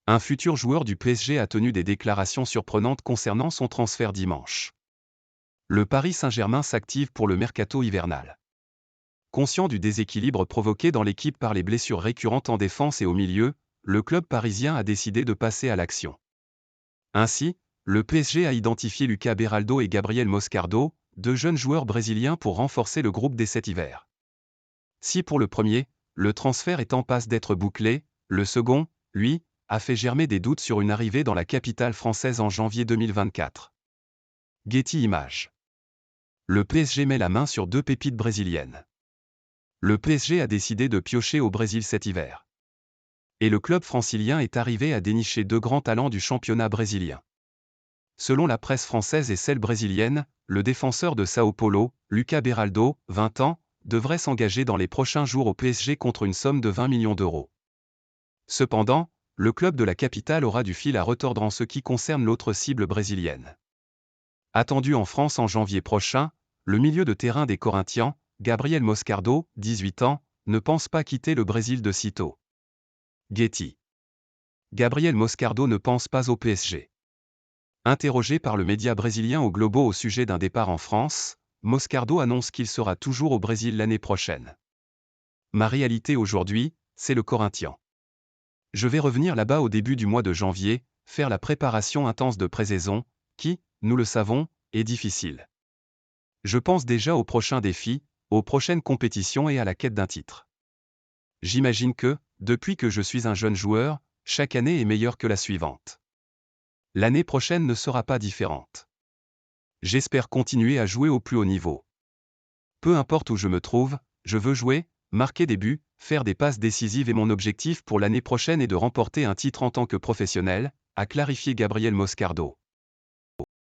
Un futur joueur du PSG a tenu des déclarations surprenantes concernant son transfert dimanche. Le Paris Saint-Germain s'active pour le mercato hivernal. Conscient du déséquilibre provoqué dans l'équipe par les blessures récurrentes en défense et au milieu, le club parisien a décidé de passer à l'action. Ainsi, le PSG a identifié Lucas Beraldo et Gabriel Moscardo, deux jeunes joueurs brésiliens pour renforcer le groupe dès cet hiver. Si pour le premier, le transfert est en passe d'être bouclé, le second, lui, a fait germer des doutes sur une arrivée dans la capitale française en janvier 2024. Getty Images. Le PSG met la main sur deux pépites brésiliennes. Le PSG a décidé de piocher au Brésil cet hiver. Et le club francilien est arrivé à dénicher deux grands talents du championnat brésilien. Selon la presse française et celle brésilienne, le défenseur de Sao Paulo, Lucas Beraldo, 20 ans, devrait s'engager dans les prochains jours au PSG contre une somme de 20 millions d'euros. Cependant, le club de la capitale aura du fil à retordre en ce qui concerne l'autre cible brésilienne. Attendu en France en janvier prochain, le milieu de terrain des Corinthians, Gabriel Moscardo, 18 ans, ne pense pas quitter le Brésil de sitôt. Getty. Gabriel Moscardo ne pense pas au PSG. Interrogé par le média brésilien O Globo au sujet d'un départ en France, Moscardo annonce qu'il sera toujours au Brésil l'année prochaine. Ma réalité aujourd'hui, c'est le Corinthien. Je vais revenir là-bas au début du mois de janvier, faire la préparation intense de pré-saison, qui, nous le savons, est difficile. Je pense déjà aux prochains défis, aux prochaines compétitions et à la quête d'un titre. J'imagine que, depuis que je suis un jeune joueur, chaque année est meilleure que la suivante. L'année prochaine ne sera pas différente. J'espère continuer à jouer au plus haut niveau. Peu importe où je me trouve, je veux jouer, marquer des buts, faire des passes décisives et mon objectif pour l'année prochaine est de remporter un titre en tant que professionnel, a clarifié Gabriel Moscardo.